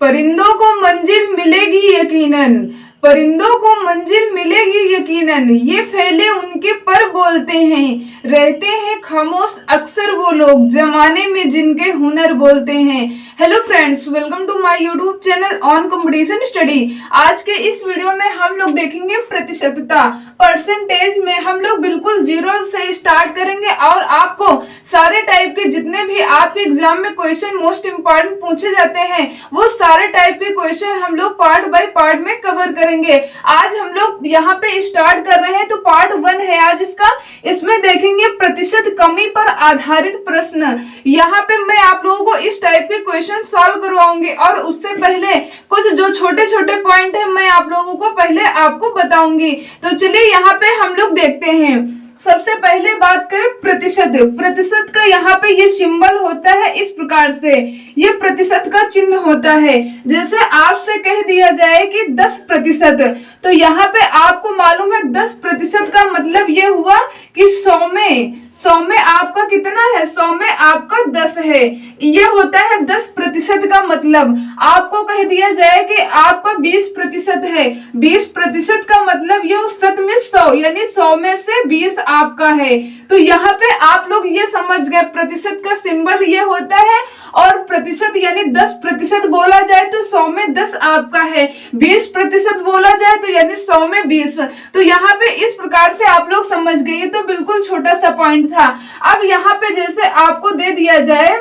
परिंदों को मंजिल मिलेगी यकीनन, परिंदों को मंजिल मिलेगी यकीनन, ये फैले उनके पर बोलते हैं, रहते हैं खामोश अक्सर वो लोग जमाने में जिनके हुनर बोलते हैं। Hello friends, welcome to my YouTube channel on competition study. आज के इस वीडियो में हम लोग देखेंगे प्रतिशतता, परसेंटेज में हम लोग बिल्कुल जीरो से स्टार्ट करेंगे और आपको सारे टाइप के जितने भी आपके एग्जाम में क्वेश्चन मोस्ट इंपॉर्टेंट पूछे जाते हैं वो सारे टाइप के क्वेश्चन हम लोग पार्ट बाय पार्ट में कवर करेंगे। आज हम लोग यहाँ पे स्टार्ट कर रहे हैं तो पार्ट 1 है आज इसका। इसमें देखेंगे प्रतिशत कमी पर आधारित प्रश्न। यहाँ पे मैं आप लोगों को इस टाइप के क्वेश्चन सॉल्व करवाऊंगी और उससे पहले कुछ जो छोटे छोटे पॉइंट है मैं आप लोगों को पहले आपको बताऊंगी। तो चलिए यहाँ पे हम लोग देखते हैं। सबसे पहले बात करें प्रतिशत। प्रतिशत का यहाँ पे ये सिंबल होता है इस प्रकार से, ये प्रतिशत का चिन्ह होता है। जैसे आपसे कह दिया जाए कि 10%, तो यहाँ पे आपको मालूम है 10% का मतलब ये हुआ कि 100 में आपका कितना है, 100 में आपका 10 है। ये होता है 10% का मतलब। आपको कह दिया जाए कि आपका 20% है, 20% का मतलब ये 100 में 100 यानी 100 में से 20 आपका है। तो यहाँ पे आप लोग ये समझ गए प्रतिशत का सिंबल ये होता है और प्रतिशत यानी 10% बोला जाए तो 100 में 10 आपका है, 20% बोला जाए तो यानी 100 में 20। तो यहाँ पे इस प्रकार से आप लोग समझ गए। ये तो बिल्कुल छोटा सा पॉइंट था। अब यहाँ पे जैसे आपको दे दिया जाए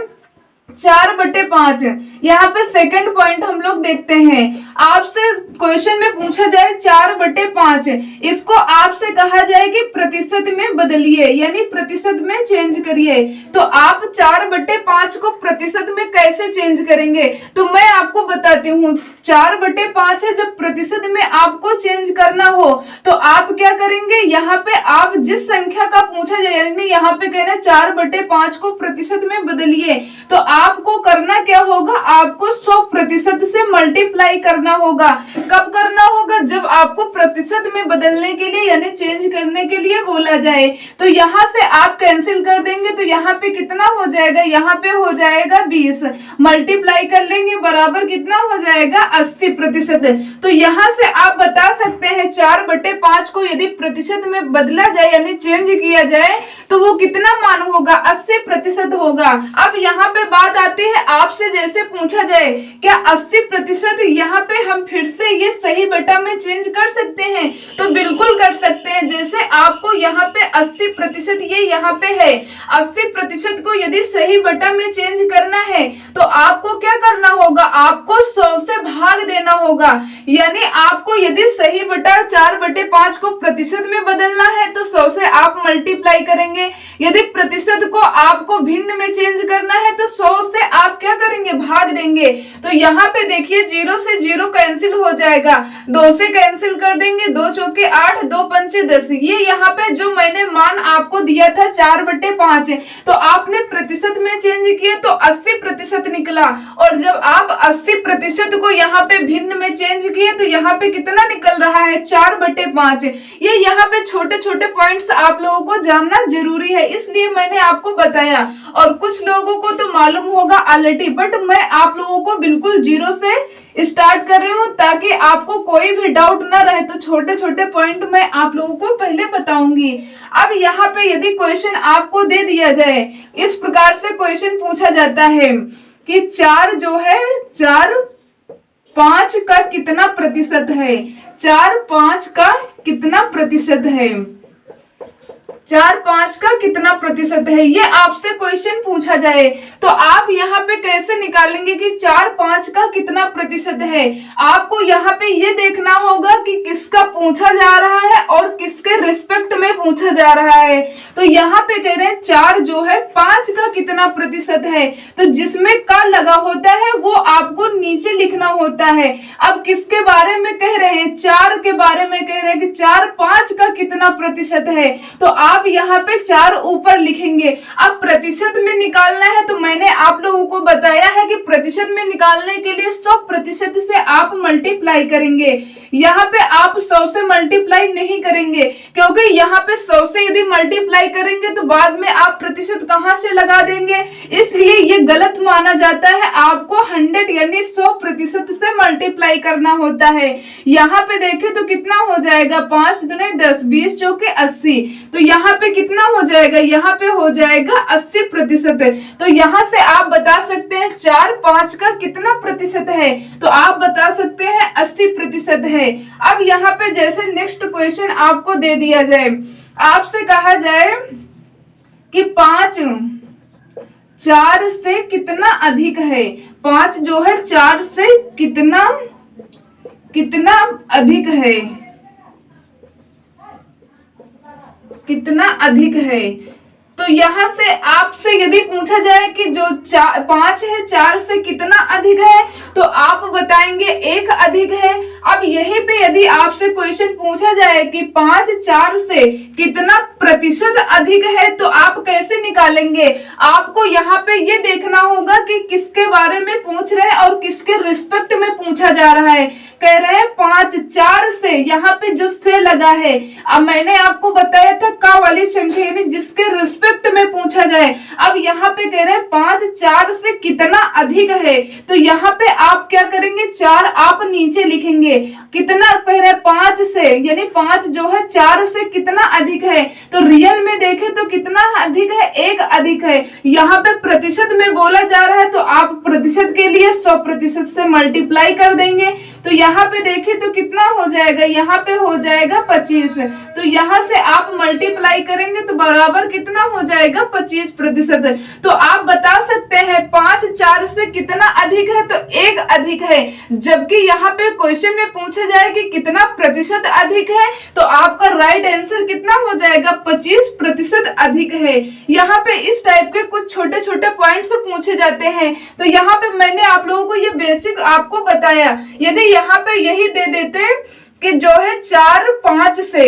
4/5, यहाँ पे सेकंड पॉइंट हम लोग देखते हैं। आपसे क्वेश्चन में पूछा जाए 4/5, इसको आपसे कहा जाए कि प्रतिशत में बदलिए यानी प्रतिशत में चेंज करिए। तो आप 4/5 को प्रतिशत में कैसे चेंज करेंगे तो मैं आपको बताती हूँ। 4/5 है, जब प्रतिशत में आपको चेंज करना हो तो आप क्या करेंगे, यहाँ पे आप जिस संख्या का पूछा जाए यानी यहाँ पे कहना 4/5 को प्रतिशत में बदलिए, तो आपको करना क्या होगा, आपको 100% से मल्टीप्लाई करना होगा। कब करना होगा, जब आपको प्रतिशत में बदलने के लिए यानी चेंज करने के लिए बोला जाए। तो यहाँ से आप कैंसिल कर देंगे तो यहाँ पे कितना हो जाएगा, यहाँ पे हो जाएगा 20, मल्टीप्लाई कर लेंगे बराबर कितना हो जाएगा 80%। तो यहाँ से आप बता सकते हैं 4/5 को यदि प्रतिशत में बदला जाए यानी चेंज किया जाए तो वो कितना मान होगा, 80% होगा। अब यहाँ पे बात आती है, आपसे जैसे पूछा जाए क्या 80% यहाँ पे हम फिर से ये सही बटा में चेंज कर सकते हैं, तो बिल्कुल कर सकते हैं। जैसे आपको यहाँ पे 80% ये यहाँ पे है, 80% को यदि सही बटा में चेंज करना है तो आपको क्या करना होगा, आपको 100 से भाग देना होगा। यानी आपको यदि सही बटा 4/5 को प्रतिशत में बदलना है तो 100 से आप मल्टीप्लाई करेंगे। यदि प्रतिशत को आपको भिन्न में चेंज करना है तो 100 से आप क्या करेंगे, भाग देंगे। तो यहाँ पे देखिए 0 से 0 कैंसिल हो जाएगा, 2 से कैंसिल कर देंगे, 2 चौके 8, 2 पंचे 10। ये यहाँ पे जो मैंने मान आपको दिया था 4/5, तो आपने प्रतिशत में चेंज किया तो 80% निकला। और जब आप 80% को यहाँ पे भिन्न में चेंज किए तो यहाँ पे कितना निकल रहा है, 4/5। ये यहाँ पे छोटे छोटे पॉइंट्स आप लोगों को जानना जरूरी है, इसलिए मैंने आपको बताया। और कुछ लोगों को तो मालूम होगा ऑलरेडी, बट मैं आप लोगों को बिल्कुल जीरो से स्टार्ट कर रही हूँ ताकि आपको कोई भी डाउट ना रहे। तो छोटे छोटे पॉइंट मैं आप लोगों को पहले बताऊंगी। अब यहाँ पे यदि क्वेश्चन आपको दे दिया जाए, इस प्रकार से क्वेश्चन पूछा जाता है कि 4 जो है 4/5 का कितना प्रतिशत है, 4/5 का कितना प्रतिशत है, 4/5 का कितना प्रतिशत है, ये आपसे क्वेश्चन पूछा जाए तो आप यहाँ पे कैसे निकालेंगे कि 4/5 का कितना प्रतिशत है। आपको यहाँ पे ये देखना होगा कि किसका पूछा जा रहा है और किसके रिस्पेक्ट में पूछा जा रहा है। तो यहाँ पे कह रहे हैं 4 जो है 5 का कितना प्रतिशत है, तो जिसमें का लगा होता है वो आपको नीचे लिखना होता है। अब किसके बारे में कह रहे हैं, 4 के बारे में कह रहे हैं कि 4/5 का कितना प्रतिशत है, तो आप यहाँ पे 4 ऊपर लिखेंगे। अब प्रतिशत में निकालना है तो मैंने आप लोगों को बताया है कि प्रतिशत में निकालने के लिए 100% से आप मल्टीप्लाई करेंगे। यहाँ पे आप 100 से मल्टीप्लाई नहीं करेंगे क्योंकि यहाँ पे 100 से यदि मल्टीप्लाई करेंगे तो बाद में आप प्रतिशत कहाँ से लगा देंगे, इसलिए ये गलत माना जाता है। आपको 100 यानी 100% से मल्टीप्लाई करना होता है। यहाँ पे देखें तो कितना हो जाएगा, 5 दूने 10, 20 चौके 80, तो यहाँ पे कितना हो जाएगा, यहाँ पे हो जाएगा 80%। तो यहाँ से आप बता सकते हैं 4 5 का कितना प्रतिशत है, तो आप बता सकते हैं 80% है। अब यहाँ पे जैसे नेक्स्ट क्वेश्चन आपको दे दिया जाए, आपसे कहा जाए कि 5 4 से कितना अधिक है, 5 जो है 4 से कितना अधिक है, कितना अधिक है। तो यहाँ से आपसे यदि पूछा जाए कि जो 5 है 4 से कितना अधिक है, तो आप बताएंगे 1 अधिक है। अब यहीं पे यदि आपसे क्वेश्चन पूछा जाए कि 5 4 से कितना प्रतिशत अधिक है, तो आप कैसे निकालेंगे, आपको यहाँ पे ये देखना होगा कि किसके बारे में पूछ रहे हैं और किसके रिस्पेक्ट में पूछा जा रहा है। कह रहे हैं 5 4 से, यहाँ पे जो से लगा है, अब मैंने आपको बताया था का वाली संख्या यानी जिसके रिस्पेक्ट में पूछा जाए। अब यहाँ पे कह रहे हैं 5 4 से कितना अधिक है, तो यहाँ पे आप क्या करेंगे, 4 आप नीचे लिखेंगे, कितना कह रहे हैं 5 से, यानी 5 जो है 4 से कितना अधिक है, तो रियल में देखें तो कितना अधिक है, 1 अधिक है। यहाँ पे प्रतिशत में बोला जा रहा है, तो आप प्रतिशत के लिए 100% से मल्टीप्लाई कर देंगे, तो यहाँ पे देखें तो कितना हो जाएगा, यहाँ पे हो जाएगा 25, तो यहाँ से आप मल्टीप्लाई करेंगे तो बराबर कितना हो जाएगा 25%। तो आप बता सकते हैं 5 4 से कितना अधिक है, तो 1 अधिक है। जबकि यहाँ पे क्वेश्चन में पूछा जाए कि कितना प्रतिशत अधिक है, तो आपका राइट आंसर कितना हो जाएगा, 25% अधिक है। यहाँ पे इस टाइप के कुछ छोटे छोटे पॉइंट्स पूछे जाते हैं, तो यहाँ पे मैंने आप लोगों को ये बेसिक आपको बताया। यदि यहाँ पे यही दे देते कि जो है 4 5 से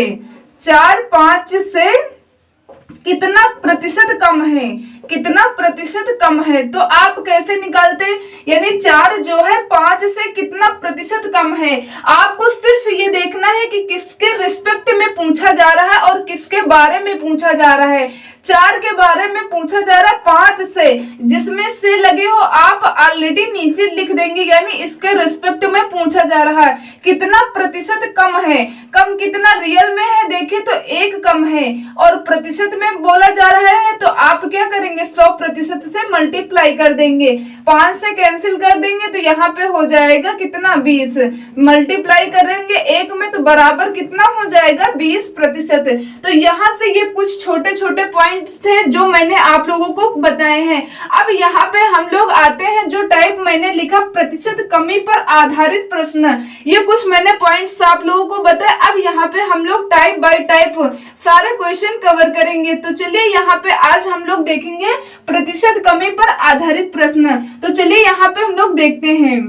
कितना प्रतिशत कम है, कितना प्रतिशत कम है, तो आप कैसे निकालते, यानी 4 जो है 5 से कितना प्रतिशत कम है। आपको सिर्फ ये देखना है कि किसके रिस्पेक्ट में पूछा जा रहा है और किसके बारे में पूछा जा रहा है। 4 के बारे में पूछा जा रहा है 5 से, जिसमें से लगे हो आप ऑलरेडी नीचे लिख देंगे, यानी इसके रिस्पेक्ट में पूछा जा रहा है कितना प्रतिशत कम है। कम कितना रियल में है, देखे तो 1 कम है, और प्रतिशत में बोला जा रहा है, तो आप क्या करेंगे 100% से मल्टीप्लाई कर देंगे, 5 से कैंसिल कर देंगे, तो यहाँ पे हो जाएगा कितना 20, मल्टीप्लाई करेंगे 1 में तो बराबर कितना हो जाएगा 20%। तो यहाँ से ये कुछ छोटे छोटे पॉइंट्स थे जो मैंने आप लोगों को बताए हैं। अब यहाँ पे हम लोग आते हैं जो टाइप मैंने लिखा प्रतिशत कमी पर आधारित प्रश्न, ये कुछ मैंने पॉइंट्स आप लोगों को बताया। अब यहाँ पे हम लोग टाइप बाय टाइप सारे क्वेश्चन कवर करेंगे। तो चलिए यहाँ पे आज हम लोग देखेंगे प्रतिशत कमी पर आधारित प्रश्न। तो चलिए यहाँ पे हम लोग देखते हैं।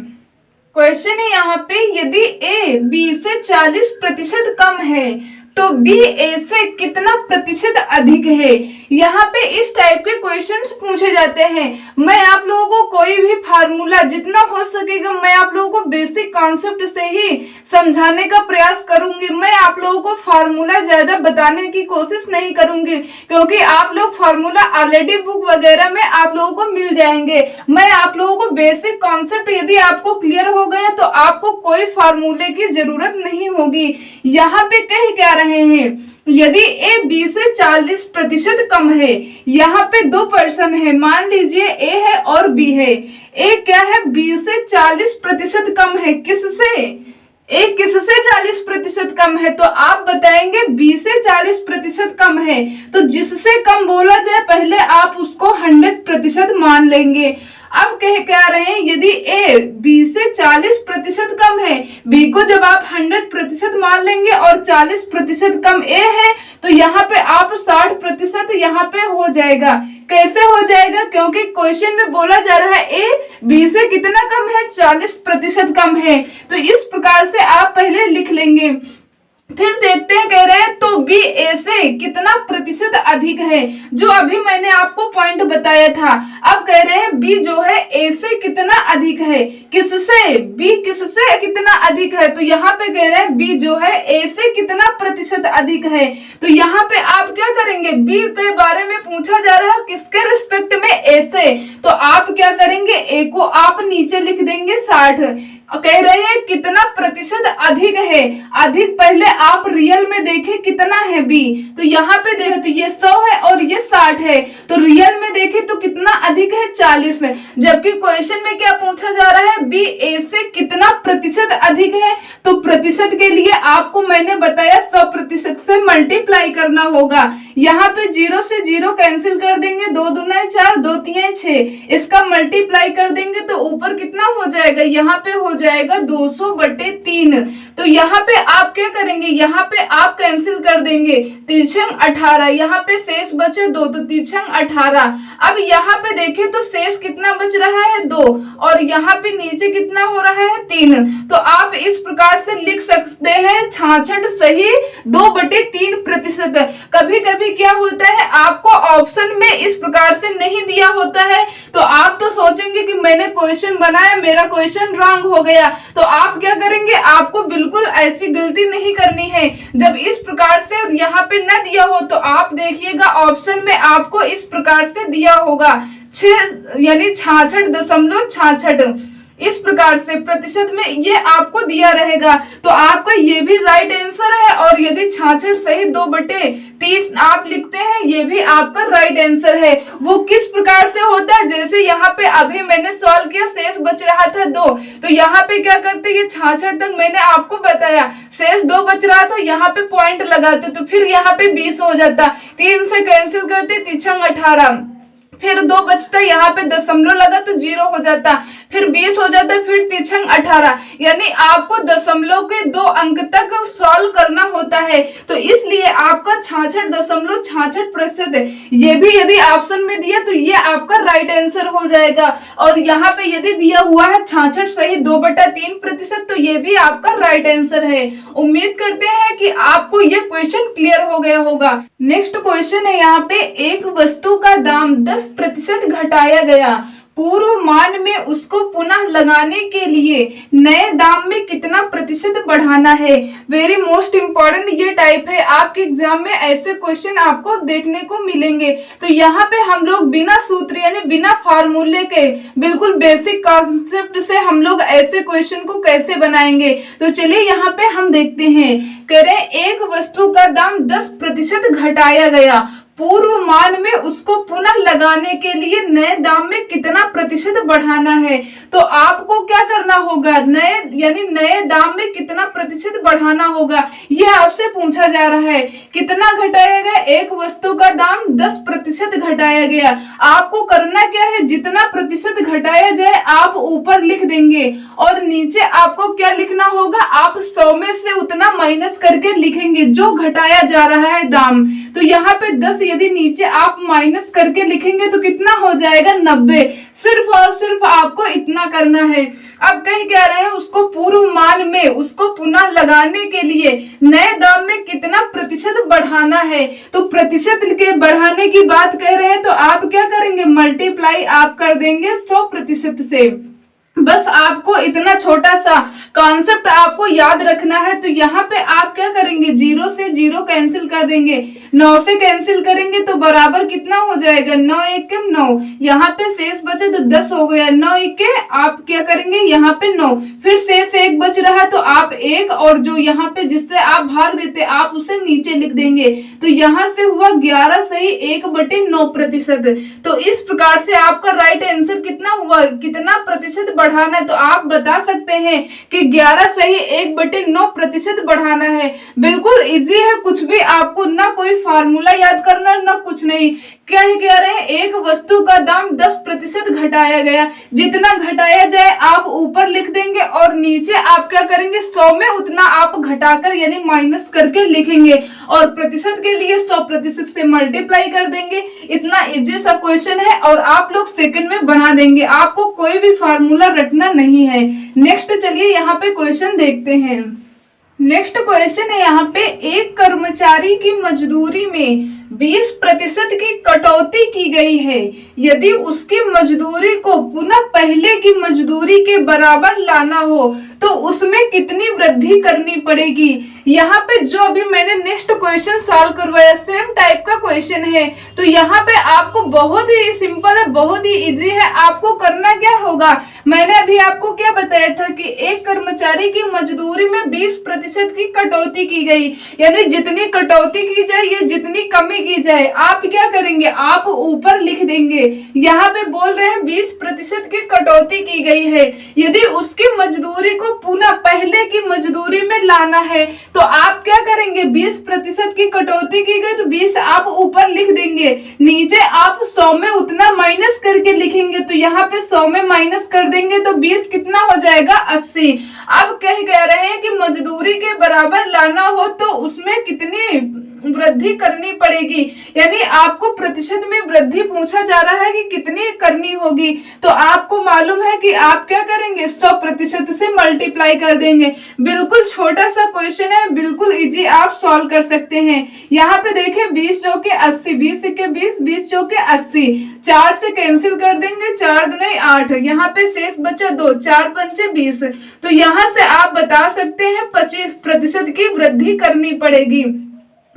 क्वेश्चन है यहाँ पे, यदि ए बी से 40% कम है तो बी ए से कितना प्रतिशत अधिक है। यहाँ पे इस टाइप के क्वेश्चंस पूछे जाते हैं। मैं आप लोगों को कोई भी फार्मूला जितना हो सकेगा मैं आप लोगों को बेसिक कॉन्सेप्ट से ही समझाने का प्रयास करूंगी। मैं आप लोगों को फार्मूला ज्यादा बताने की कोशिश नहीं करूंगी, क्योंकि आप लोग फार्मूला ऑलरेडी बुक वगैरह में आप लोगों को मिल जाएंगे। मैं आप लोगों को बेसिक कॉन्सेप्ट यदि आपको क्लियर हो गया तो आपको कोई फार्मूले की जरूरत नहीं होगी। यहाँ पे कह क्या रहे हैं, यदि ए बी से 40% कम है, यहाँ पे 2 पर्सन है, मान लीजिए ए है और बी है। ए क्या है, बी से 40% कम है, किससे, ए किससे 40% कम है, तो आप बताएंगे बी से 40% कम है। तो जिससे कम बोला जाए पहले आप उसको 100% मान लेंगे। अब कह क्या रहे हैं, यदि ए बी से 40% कम है, बी को जब आप 100% मान लेंगे और 40% कम ए है, तो यहाँ पे आप 60% यहाँ पे हो जाएगा। कैसे हो जाएगा, क्योंकि क्वेश्चन में बोला जा रहा है ए बी से कितना कम है, 40% कम है। तो इस प्रकार से आप पहले लिख लेंगे। फिर देखते हैं, कह रहे हैं तो बी ए से कितना प्रतिशत अधिक है, जो अभी मैंने आपको पॉइंट बताया था। अब कह रहे हैं बी जो है ए से कितना अधिक है, किससे, बी किससे कितना अधिक है, तो यहाँ पे कह रहे हैं बी जो है ए से कितना प्रतिशत अधिक है। तो यहाँ पे आप क्या करेंगे, बी के बारे में पूछा जा रहा है किसके रिस्पेक्ट में, ए से, तो आप क्या करेंगे, ए को आप नीचे लिख देंगे 60। कह रहे हैं कितना प्रतिशत अधिक है, अधिक पहले आप रियल में देखें कितना है बी, तो यहाँ पे देखें तो ये 100 है और ये 60 है, तो रियल में देखें तो कितना अधिक है, 40 है। जबकि क्वेश्चन में क्या पूछा जा रहा है, बी ए से कितना प्रतिशत अधिक है, तो प्रतिशत के लिए आपको मैंने बताया 100% से मल्टीप्लाई करना होगा। यहाँ पे 0 से 0 कैंसिल कर देंगे, 2 दूना 4, 2 तीन 6, इसका मल्टीप्लाई कर देंगे तो ऊपर कितना हो जाएगा, यहाँ पे हो जाएगा 200/3। तो यहाँ पे आप क्या करेंगे, यहाँ पे आप कैंसिल कर देंगे, 3 18, यहाँ पे शेष बचे 2, तो 3 18। अब यहाँ पे देखें तो शेष कितना बच रहा है, 2, और यहाँ पे नीचे कितना हो रहा है, 3। तो आप इस प्रकार से लिख सकते हैं 66 सही 2/3%। कभी कभी क्या होता है, आपको ऑप्शन में इस प्रकार से नहीं दिया होता है, तो आप तो सोचेंगे कि मैंने क्वेश्चन बनाया, मेरा क्वेश्चन रॉन्ग हो गया, तो आप क्या करेंगे, आपको बिल्कुल ऐसी गलती नहीं करनी है। जब इस प्रकार से यहाँ पे न दिया हो तो आप देखिएगा ऑप्शन में आपको इस प्रकार से दिया होगा 6 यानी 66.66, इस प्रकार से प्रतिशत में ये आपको दिया रहेगा, तो आपका ये भी राइट आंसर है। और यदि 66 सही 2/3 आप लिखते हैं, ये भी आपका राइट आंसर है। वो किस प्रकार से होता है, जैसे यहाँ पे अभी मैंने सॉल्व किया, शेष बच रहा था 2, तो यहाँ पे क्या करते, ये 66 तक मैंने आपको बताया, शेष 2 बच रहा था, यहाँ पे पॉइंट लगाते तो फिर यहाँ पे 20 हो जाता, 3 से कैंसिल करते, 3 18, फिर 2 बचता, यहाँ पे दशमलव लगा तो 0 हो जाता, फिर 20 हो जाता, फिर 3 18, यानी आपको दशमलव के 2 अंक तक सॉल्व करना होता है। तो इसलिए आपका 66.66%, ये भी यदि ऑप्शन में दिया तो ये आपका राइट आंसर हो जाएगा। और यहाँ पे यदि दिया हुआ है 66 सही 2/3%, तो ये भी आपका राइट आंसर है। उम्मीद करते हैं कि आपको ये क्वेश्चन क्लियर हो गया होगा। नेक्स्ट क्वेश्चन है, यहाँ पे एक वस्तु का दाम 10% घटाया गया, पूर्व मान में उसको पुनः लगाने के लिए नए दाम में कितना प्रतिशत बढ़ाना है। वेरी मोस्ट इंपॉर्टेंट ये टाइप है, आपके एग्जाम में ऐसे क्वेश्चन आपको देखने को मिलेंगे। तो यहाँ पे हम लोग बिना सूत्र यानी बिना फार्मूले के बिल्कुल बेसिक कॉन्सेप्ट से हम लोग ऐसे क्वेश्चन को कैसे बनाएंगे, तो चलिए यहाँ पे हम देखते हैं। कह रहे एक वस्तु का दाम 10% घटाया गया, पूर्व मान में उसको पुनः लगाने के लिए नए दाम में कितना प्रतिशत बढ़ाना है। तो आपको क्या करना होगा, नए यानी नए दाम में कितना प्रतिशत बढ़ाना होगा, ये आपसे पूछा जा रहा है। कितना घटाया गया, एक वस्तु का दाम 10% घटाया गया। आपको करना क्या है, जितना प्रतिशत घटाया जाए आप ऊपर लिख देंगे और नीचे आपको क्या लिखना होगा, आप 100 में से उतना माइनस करके लिखेंगे जो घटाया जा रहा है दाम। तो यहाँ पे 10 यदि नीचे आप माइनस करके लिखेंगे तो कितना हो जाएगा, 90। सिर्फ और सिर्फ आपको इतना करना है। अब कहीं कह रहे हैं उसको पूर्व मान में उसको पुनः लगाने के लिए नए दाम में कितना प्रतिशत बढ़ाना है। तो प्रतिशत के बढ़ाने की बात कह रहे हैं तो आप क्या करेंगे, मल्टीप्लाई आप कर देंगे 100% से। बस आपको इतना छोटा सा कॉन्सेप्ट आपको याद रखना है। तो यहाँ पे आप क्या करेंगे, 0 से 0 कैंसिल कर देंगे, 9 से कैंसिल करेंगे तो बराबर कितना हो जाएगा, 9 1 9, यहाँ पे शेष बचे तो 10 हो गया, 9 1 आप क्या करेंगे यहाँ पे 9, फिर शेष 1 बच रहा तो आप 1 और जो यहाँ पे जिससे आप भाग देते आप उसे नीचे लिख देंगे। तो यहाँ से हुआ 11 सही 1/9%। तो इस प्रकार से आपका राइट आंसर कितना हुआ, कितना प्रतिशत बढ़ाना है, तो आप बता सकते हैं कि 11 सही 1/9% बढ़ाना है। बिल्कुल इजी है, कुछ भी आपको ना कोई फार्मूला याद करना ना कुछ नहीं। क्या ही कह रहे हैं, एक वस्तु का दाम 10% घटाया गया, जितना घटाया जाए आप ऊपर लिख देंगे और नीचे आप क्या करेंगे, 100 में उतना आप घटाकर यानी माइनस करके लिखेंगे और प्रतिशत के लिए 100% से मल्टीप्लाई कर देंगे। इतना इजी सा क्वेश्चन है और आप लोग सेकंड में बना देंगे, आपको कोई भी फार्मूला रटना नहीं है। नेक्स्ट चलिए यहाँ पे क्वेश्चन देखते हैं। नेक्स्ट क्वेश्चन है यहाँ पे, एक कर्मचारी की मजदूरी में 20% की कटौती की गई है। यदि उसकी मजदूरी को पुनः पहले की मजदूरी के बराबर लाना हो तो उसमें कितनी वृद्धि करनी पड़ेगी। यहाँ पे जो अभी मैंने नेक्स्ट क्वेश्चन सॉल्व करवाया सेम टाइप का क्वेश्चन है। तो यहाँ पे आपको बहुत ही सिंपल है, बहुत ही इजी है। आपको करना क्या होगा, मैंने अभी आपको क्या बताया था कि एक कर्मचारी की मजदूरी में 20% की कटौती की गई, यानी जितनी कटौती की जाए या जितनी कमी की जाए, आप क्या करेंगे, आप ऊपर लिख देंगे। यहाँ पे बोल रहे हैं 20% की कटौती की गई है। यदि उसकी मजदूरी को पुनः पहले की मजदूरी में लाना है तो आप क्या करेंगे, 20% की कटौती की गई तो 20 आप ऊपर लिख देंगे, नीचे आप 100 में उतना माइनस करके लिखेंगे। तो यहाँ पे 100 में माइनस कर देंगे तो 20 कितना हो जाएगा, 80। अब कह रहे हैं कि मजदूरी के बराबर लाना हो तो उसमें कितनी वृद्धि करनी पड़ेगी, यानी आपको प्रतिशत में वृद्धि पूछा जा रहा है कि कितनी करनी होगी। तो आपको मालूम है कि आप क्या करेंगे, 100% से मल्टीप्लाई कर देंगे। बिल्कुल छोटा सा क्वेश्चन है, बिल्कुल इजी, आप सॉल्व कर सकते हैं। यहाँ पे देखें 20 चौके 80, 20 के 20, 20 चौके 80, 4 से कैंसिल कर देंगे, 4 दूनी 8, यहाँ पे शेष बचा 2, 4 पंचे 20। तो यहाँ से आप बता सकते हैं 25% की वृद्धि करनी पड़ेगी।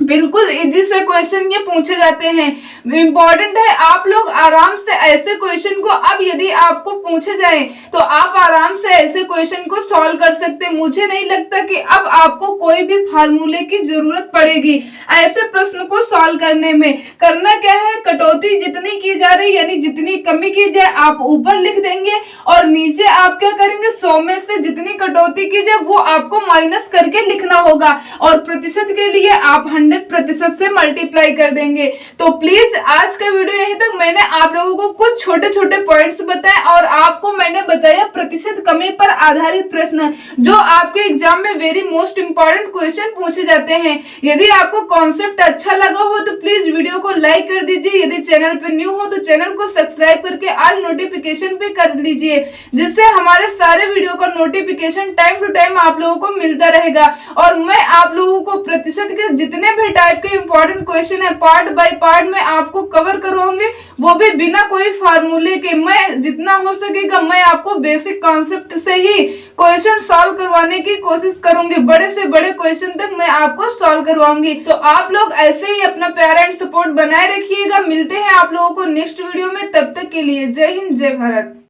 बिल्कुल इजी से क्वेश्चन ये पूछे जाते हैं, इम्पोर्टेंट है। आप लोग आराम से ऐसे क्वेश्चन को, अब यदि आपको पूछे जाए तो आप आराम से ऐसे क्वेश्चन को सॉल्व कर सकते हैं। मुझे नहीं लगता कि अब आपको कोई भी फार्मूले की जरूरत पड़ेगी ऐसे प्रश्न को सॉल्व करने में। करना क्या है, कटौती जितनी की जा रही यानी जितनी कमी की जाए आप ऊपर लिख देंगे और नीचे आप क्या करेंगे, 100 में से जितनी कटौती की जाए वो आपको माइनस करके लिखना होगा और प्रतिशत के लिए आप 100% से मल्टीप्लाई कर देंगे। तो प्लीज आज का वीडियो यहीं तक। मैंने आप लोगों को कुछ छोटे छोटे पॉइंट्स बताए और आपको मैंने बताया प्रतिशत कमी पर आधारित प्रश्न जो आपके एग्जाम में वेरी मोस्ट इंपॉर्टेंट क्वेश्चन पूछे जाते हैं। यदि आपको कॉन्सेप्ट अच्छा लगा हो तो प्लीज वीडियो को लाइक कर दीजिए। यदि चैनल पर न्यू हो तो चैनल को सब्सक्राइब करके ऑल नोटिफिकेशन पे कर लीजिए, जिससे हमारे सारे वीडियो का नोटिफिकेशन टाइम टू टाइम आप लोगों को मिलता रहेगा। और मैं आप लोगों को प्रतिशत के जितने भी टाइप के इंपॉर्टेंट क्वेश्चन है पार्ट बाय पार्ट में आपको कवर करवाऊंगी, वो भी बिना कोई फार्मूले के। मैं जितना हो सकेगा मैं आपको बेसिक कॉन्सेप्ट से ही क्वेश्चन सॉल्व करवाने की कोशिश करूंगी, बड़े से बड़े क्वेश्चन तक मैं आपको सॉल्व करवाऊंगी। तो आप लोग ऐसे ही अपना प्यार एंड सपोर्ट बनाए रखिएगा। मिलते हैं आप लोगों को नेक्स्ट वीडियो में, तब तक के लिए जय हिंद, जय भारत।